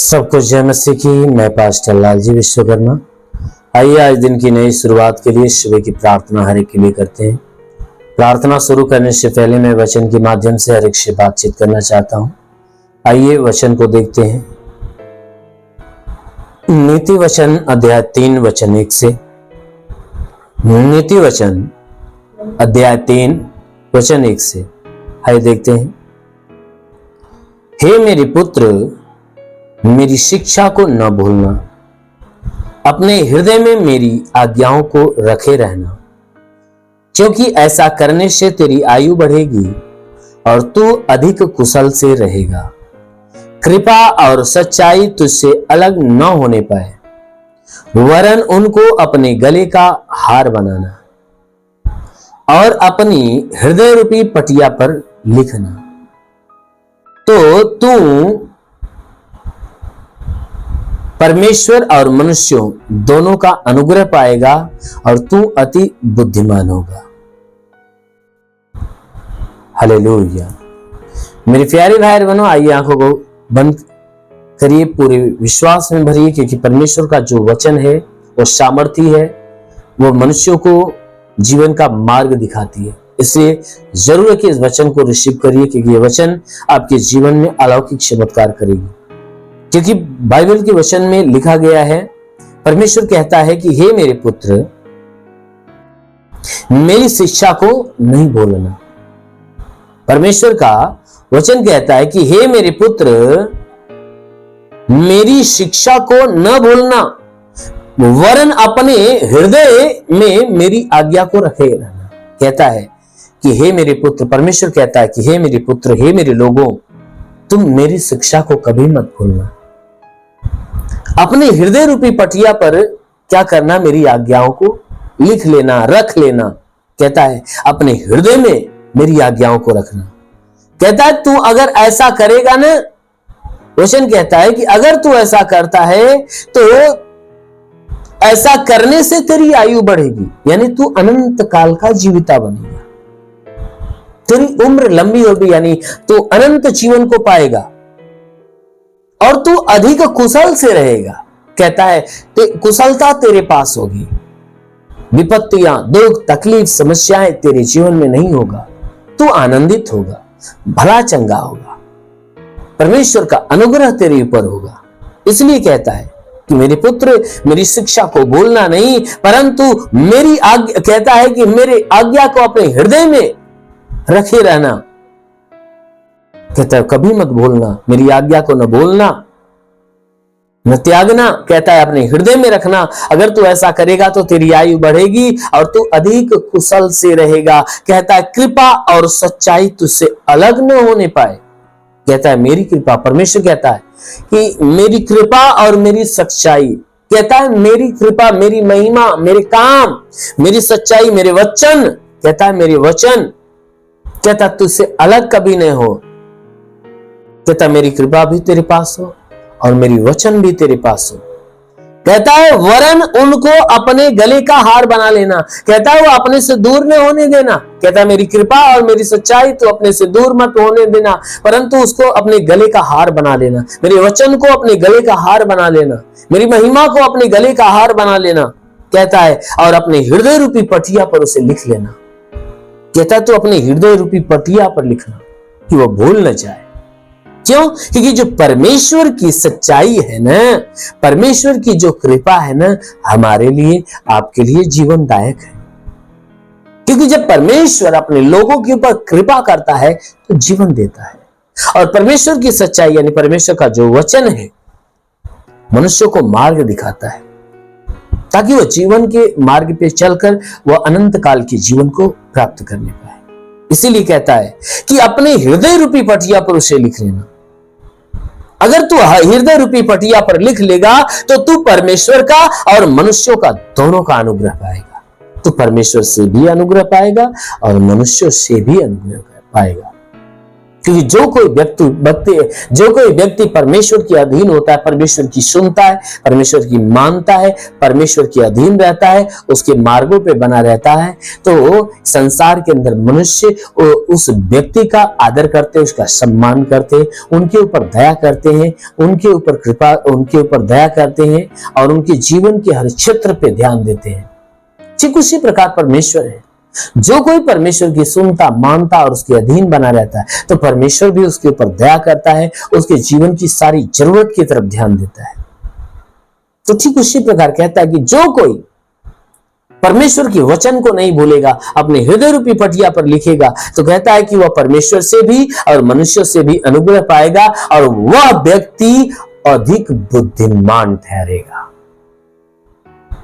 सबको जय मसीह की। मैं पास्टर लालजी विश्वकर्मा। आइए आज दिन की नई शुरुआत के लिए सुबह की प्रार्थना हर एक के लिए करते हैं। प्रार्थना शुरू करने से पहले मैं वचन के माध्यम से हर एक से बातचीत करना चाहता हूं। आइए वचन को देखते हैं। नीति वचन अध्याय 3 वचन 1 से। नीति वचन अध्याय 3 वचन 1 से। आइए देखते हैं। हे मेरे पुत्र, मेरी शिक्षा को न भूलना, अपने हृदय में मेरी आज्ञाओं को रखे रहना, क्योंकि ऐसा करने से तेरी आयु बढ़ेगी और तू अधिक कुशल से रहेगा। कृपा और सच्चाई तुझसे अलग न होने पाए, वरन उनको अपने गले का हार बनाना और अपनी हृदय रूपी पटिया पर लिखना। तो तू परमेश्वर और मनुष्यों दोनों का अनुग्रह पाएगा और तू अति बुद्धिमान होगा। हालेलुया। मेरे प्यारे भाई बहनों, आइए आंखों को बंद करिए, पूरे विश्वास में भरिए, क्योंकि परमेश्वर का जो वचन है वो सामर्थी है, वो मनुष्यों को जीवन का मार्ग दिखाती है। इसलिए जरूर है कि इस वचन को रिसीव करिए, क्योंकि ये वचन आपके जीवन में अलौकिक चमत्कार करेगी। क्योंकि बाइबल के वचन में लिखा गया है, परमेश्वर कहता है कि हे मेरे पुत्र, मेरी शिक्षा को नहीं भूलना। परमेश्वर का वचन कहता है कि हे मेरे पुत्र, मेरी शिक्षा को न भूलना, वरन अपने हृदय में मेरी आज्ञा को रखे रहना। कहता है कि हे मेरे पुत्र, परमेश्वर कहता है कि हे मेरे पुत्र, हे मेरे लोगों, तुम मेरी शिक्षा को कभी मत भूलना। अपने हृदय रूपी पटिया पर क्या करना? मेरी आज्ञाओं को लिख लेना, रख लेना। कहता है अपने हृदय में मेरी आज्ञाओं को रखना। कहता है तू अगर ऐसा करेगा ना, वचन कहता है कि अगर तू ऐसा करता है तो ऐसा करने से तेरी आयु बढ़ेगी, यानी तू अनंत काल का जीविता बनेगा, तेरी उम्र लंबी होगी, यानी तू अनंत जीवन को पाएगा और तू अधिक कुशल से रहेगा। कहता है कुशलता तेरे पास होगी, विपत्तियां, दुख, तकलीफ, समस्याएं तेरे जीवन में नहीं होगा, तू आनंदित होगा, भला चंगा होगा, परमेश्वर का अनुग्रह तेरे ऊपर होगा। इसलिए कहता है कि मेरे पुत्र, मेरी शिक्षा को भूलना नहीं, परंतु मेरी आज्ञा, कहता है कि मेरे आज्ञा को अपने हृदय में रखे रहना। कहता है कभी मत भूलना, मेरी आज्ञा को न भूलना, न त्यागना। कहता है अपने हृदय में रखना। अगर तू ऐसा करेगा तो तेरी आयु बढ़ेगी और तू अधिक कुशल से रहेगा। कहता है कृपा और सच्चाई तुझसे अलग न होने पाए। कहता है मेरी कृपा, परमेश्वर कहता है कि मेरी कृपा और मेरी सच्चाई, कहता है मेरी कृपा, मेरी महिमा, मेरे काम, मेरी सच्चाई, मेरे वचन, कहता है मेरे वचन, कहता तुझसे अलग कभी नहीं हो। कहता मेरी कृपा भी तेरे पास हो और मेरी वचन भी तेरे पास हो। कहता है वरन उनको अपने गले का हार बना लेना। कहता है वो अपने से दूर न होने देना। कहता है मेरी कृपा और मेरी सच्चाई तो अपने से दूर मत होने देना, परंतु उसको अपने गले का हार बना लेना। मेरे वचन को अपने गले का हार बना लेना, मेरी महिमा को अपने गले का हार बना लेना। कहता है और अपने हृदय रूपी पटिया पर उसे लिख लेना। कहता है तो अपने हृदय रूपी पटिया पर लिखना कि वो भूल न जाए। क्यों? क्योंकि जो परमेश्वर की सच्चाई है ना, परमेश्वर की जो कृपा है ना, हमारे लिए, आपके लिए जीवनदायक है। क्योंकि जब परमेश्वर अपने लोगों के ऊपर कृपा करता है तो जीवन देता है। और परमेश्वर की सच्चाई यानी परमेश्वर का जो वचन है, मनुष्य को मार्ग दिखाता है ताकि वह जीवन के मार्ग पे चलकर वह अनंत काल के जीवन को प्राप्त करने पाए। इसीलिए कहता है कि अपने हृदय रूपी पटिया पर उसे लिख लेना। अगर तू हृदय रूपी पटिया पर लिख लेगा तो तू परमेश्वर का और मनुष्यों का दोनों का अनुग्रह पाएगा। तू परमेश्वर से भी अनुग्रह पाएगा और मनुष्यों से भी अनुग्रह पाएगा। क्योंकि जो कोई व्यक्ति परमेश्वर के अधीन होता है, परमेश्वर की सुनता है, परमेश्वर की मानता है, परमेश्वर के अधीन रहता है, उसके मार्गों पे बना रहता है, तो संसार के अंदर मनुष्य उस व्यक्ति का आदर करते, उसका सम्मान करते, उनके ऊपर दया करते हैं, उनके ऊपर दया करते हैं और उनके जीवन के हर क्षेत्र पे ध्यान देते हैं। ठीक उसी प्रकार परमेश्वर है। जो कोई परमेश्वर की सुनता, मानता और उसके अधीन बना रहता है, तो परमेश्वर भी उसके ऊपर दया करता है, उसके जीवन की सारी जरूरत की तरफ ध्यान देता है। तो ठीक उसी प्रकार कहता है कि जो कोई परमेश्वर के वचन को नहीं भूलेगा, अपने हृदय रूपी पटिया पर लिखेगा, तो कहता है कि वह परमेश्वर से भी और मनुष्य से भी अनुग्रह पाएगा और वह व्यक्ति अधिक बुद्धिमान ठहरेगा।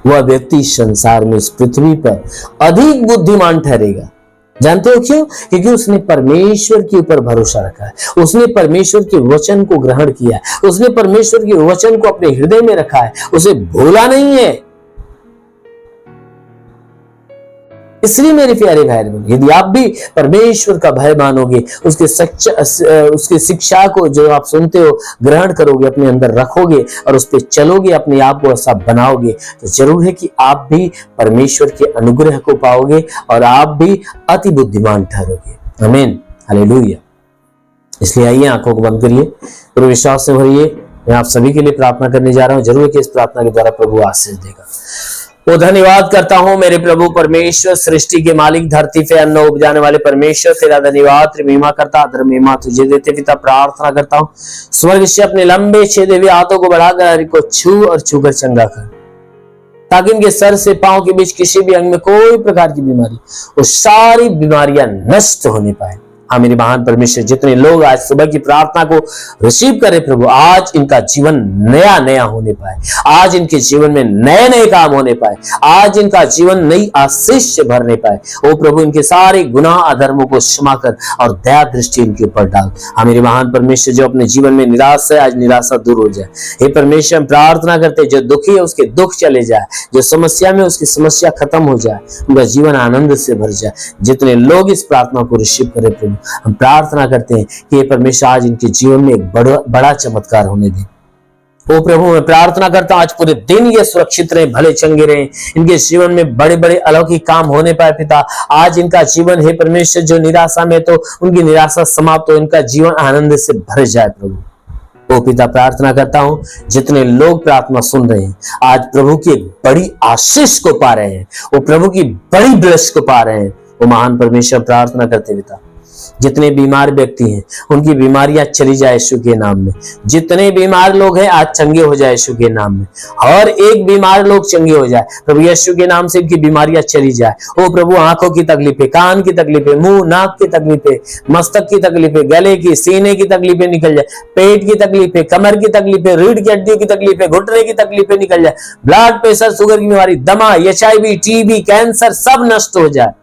वह व्यक्ति संसार में, इस पृथ्वी पर अधिक बुद्धिमान ठहरेगा। जानते हो क्यों? क्योंकि उसने परमेश्वर के ऊपर भरोसा रखा है, उसने परमेश्वर के वचन को ग्रहण किया है, उसने परमेश्वर के वचन को अपने हृदय में रखा है, उसे भूला नहीं है। इसलिए मेरे प्यारे भाई बहन, यदि आप भी परमेश्वर का भय मानोगे, उसके शिक्षा को जो आप सुनते हो ग्रहण करोगे, अपने अंदर रखोगे और उस पर चलोगे, अपने आप को ऐसा बनाओगे, तो जरूर है कि आप भी परमेश्वर के अनुग्रह को पाओगे और आप भी अति बुद्धिमान ठहरोगे। आमीन, हालेलुया। इसलिए आइए आंखों को बंद करिए, पूरे विश्वास से भरिए। मैं आप सभी के लिए प्रार्थना करने जा रहा हूं। जरूर है कि इस प्रार्थना के द्वारा प्रभु आशीष देगा। वो धन्यवाद करता हूं मेरे प्रभु परमेश्वर, सृष्टि के मालिक, धरती पे अन्न उपजाने वाले परमेश्वर, तेरा धन्यवाद, महिमा करता, आदर महिमा तुझे देते पिता। प्रार्थना करता हूं स्वर्ग से अपने लंबे छेदे हुए हाथों को बढ़ाकर हरि को छू और छूकर चंगा कर, ताकि इनके सर से पांव के बीच किसी भी अंग में कोई प्रकार की बीमारी, वो सारी बीमारियां नष्ट होने पाए। हाँ मेरे महान परमेश्वर, जितने लोग आज सुबह की प्रार्थना को रिसीव करे प्रभु, आज इनका जीवन नया नया होने पाए, आज इनके जीवन में नए नए काम होने पाए, आज इनका जीवन नई आशीष से भरने पाए। ओ प्रभु, इनके सारे गुनाह अधर्मों को क्षमा कर और दया दृष्टि इनके ऊपर डाल। हाँ मेरे महान परमेश्वर, जो अपने जीवन में निराश है, आज निराशा दूर हो जाए। हे परमेश्वर, हम प्रार्थना करते, जो दुखी है उसके दुख चले जाए, जो समस्या में उसकी समस्या खत्म हो जाए, उनका जीवन आनंद से भर जाए। जितने लोग इस प्रार्थना को रिसीव करे प्रभु, हम प्रार्थना करते हैं कि ये परमेश्वर आज इनके जीवन में एक बड़ा चमत्कार होने दे। ओ प्रभु, मैं प्रार्थना करता हूं आज पूरे दिन ये सुरक्षित रहे, भले चंगे रहे, इनके जीवन में बड़े बड़े अलौकिक काम होने पाए पिता। आज इनका जीवन, हे परमेश्वर, जो निराशा में तो उनकी निराशा समाप्त हो, इनका जीवन आनंद से भर जाए प्रभु। ओ पिता, प्रार्थना करता हूं जितने लोग प्रार्थना सुन रहे हैं, आज प्रभु की एक बड़ी आशीष को पा रहे हैं, वो प्रभु की बड़ी ब्लेस को पा रहे हैं। वो महान परमेश्वर, प्रार्थना करते पिता, जितने बीमार व्यक्ति हैं उनकी बीमारियां चली जाए यीशु के नाम में। जितने बीमार लोग हैं आज चंगे हो जाए यीशु के नाम में। और एक बीमार लोग चंगे हो जाए प्रभु यीशु के नाम से, इनकी बीमारियां चली जाए। ओ प्रभु, आंखों की तकलीफें, कान की तकलीफें, मुंह नाक की तकलीफें, मस्तक की तकलीफें, गले की सीने की तकलीफें निकल जाए, पेट की तकलीफें, कमर की तकलीफें, रीढ़ की हड्डियों की तकलीफें, घुटने की तकलीफें निकल जाए। ब्लड प्रेशर, शुगर की बीमारी, दमा, HIV, TB, कैंसर सब नष्ट हो जाए।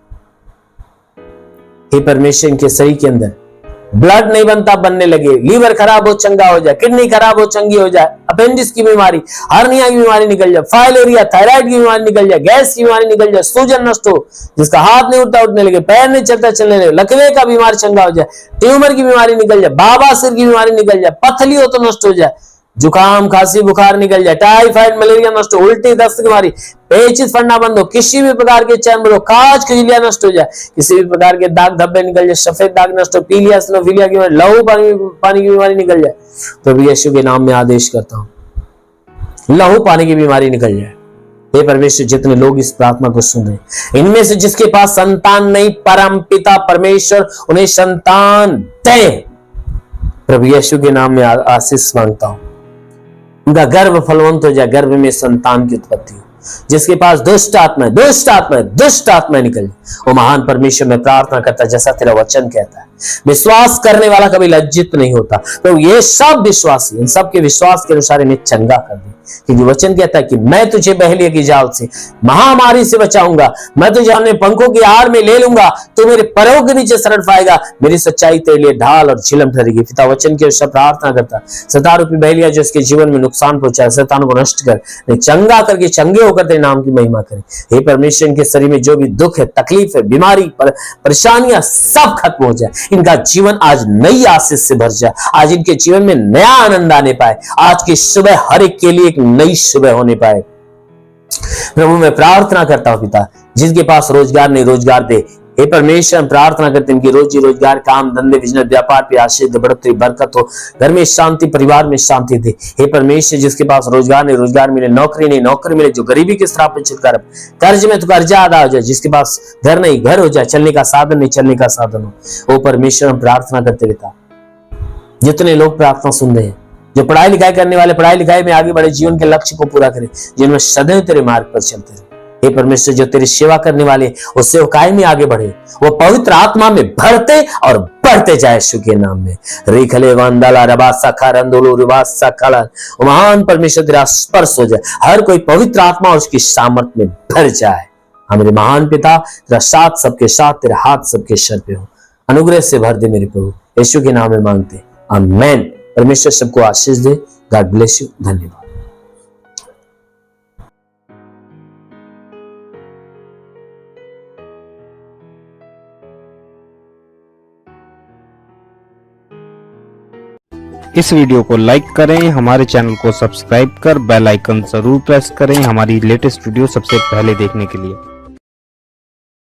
हे परमेश्वर, इनके शरीर के अंदर ब्लड नहीं बनता, बनने लगे, लीवर खराब हो चंगा हो जाए, किडनी खराब हो चंगी हो जाए, अपेंडिक्स की बीमारी, हर्निया की बीमारी निकल जाए, फाइलेरिया, थायराइड की बीमारी निकल जाए, गैस की बीमारी निकल जाए, सूजन नष्ट हो, जिसका हाथ नहीं उठता उठने लगे, पैर नहीं चलता चलने लगे, लकवे का बीमार चंगा हो जाए, ट्यूमर की बीमारी निकल जाए, बाबासिर की बीमारी निकल जाए, पथली हो तो नष्ट हो जाए, जुकाम खांसी बुखार निकल जाए, टाइफाइड मलेरिया नष्ट हो, उल्टी दस्त की बीमारी, पेचिश फड़ना बंद हो, किसी भी प्रकार के चर्म रोग, काज खुजलियां नष्ट हो जाए, किसी भी प्रकार के दाग धब्बे निकल जाए, सफेद दाग नष्ट हो, पीलिया सिनोफिलिया की बीमारी, लहू पानी की बीमारी निकल जाए। प्रभु यीशु के नाम में आदेश करता हूं, लहू पानी की बीमारी निकल जाए। हे परमेश्वर, जितने लोग इस प्रार्थना को सुन रहे हैं, इनमें से जिसके पास संतान नहीं, परम पिता परमेश्वर उन्हें संतान दे। प्रभु यीशु के नाम में आशीष मांगता हूं, उनका गर्भ फलवंत हो जाए, गर्भ में संतान की उत्पत्ति हो। जिसके पास दुष्ट आत्मा निकल जाए। वो महान परमेश्वर, मैं प्रार्थना करता जैसा तेरा वचन कहता है, विश्वास करने वाला कभी लज्जित नहीं होता। तो ये सब विश्वासी, इन सब के विश्वास के अनुसार इन्हें चंगा कर दे, क्योंकि वचन कहता है कि मैं तुझे बहेलिया की जाल से, महामारी से बचाऊंगा, मैं तुझे अपने पंखों की आड़ में ले लूंगा, तो मेरे पैरों के नीचे शरण पाएगा, मेरी सच्चाई तेरे लिए ढाल और झिलम ठहरेगी। पिता, वचन के अनुसार प्रार्थना करता, शैतान रूपी बहेलिया जो इसके जीवन में नुकसान पहुंचाए, शैतान को नष्ट कर, चंगा करके चंगे होकर तेरे नाम की महिमा करे। हे परमेश्वर, इनके शरीर में जो भी दुख है, तकलीफ है, बीमारी, परेशानियां सब खत्म हो जाए, इनका जीवन आज नई आशीष से भर जाए, आज इनके जीवन में नया आनंद आने पाए, आज की सुबह हर एक के लिए एक नई सुबह होने पाए। प्रभु मैं प्रार्थना करता हूं पिता, जिनके पास रोजगार नहीं रोजगार दे। हे परमेश्वर हम प्रार्थना करते हैं इनकी रोजी रोजगार, काम धंधे, बिजनेस, व्यापार पे आशीष दे, बढ़ोतरी, बरकत हो, घर में शांति, परिवार में शांति दे। हे परमेश्वर जिसके पास रोजगार नहीं रोजगार मिले, नौकरी नहीं नौकरी मिले, जो गरीबी के श्राप में छुटकारा, कर्ज में तो कर्जा अदा हो जाए, जिसके पास घर नहीं घर हो जाए, चलने का साधन नहीं चलने का साधन हो। ओ परमेश्वर हम प्रार्थना करते पिता, जितने लोग प्रार्थना सुन रहे हैं, जो पढ़ाई लिखाई करने वाले पढ़ाई लिखाई में आगे बढ़े, जीवन के लक्ष्य को पूरा करें, जिनमें सदैव तेरे मार्ग पर चलते रहे। हे परमेश्वर जो तेरी सेवा करने वाले वो सेवकाई में आगे बढ़े, वो पवित्र आत्मा में भरते और बढ़ते जाए यीशु के नाम में। रिखले वंदला रबासा खरंदोलो रिबासा खला, महान परमेश्वर तेरा स्पर्श हो जाए, हर कोई पवित्र आत्मा उसकी सामर्थ में भर जाए। हमारे महान पिता तेरा साथ सबके साथ, तेरा हाथ सबके सर पे हो, अनुग्रह से भर दे मेरे प्रभु, यीशु के नाम में मांगते आमीन। परमेश्वर सबको आशीष दे। God bless you. धन्यवाद। इस वीडियो को लाइक करें, हमारे चैनल को सब्सक्राइब कर बेल आइकन जरूर प्रेस करें हमारी लेटेस्ट वीडियो सबसे पहले देखने के लिए।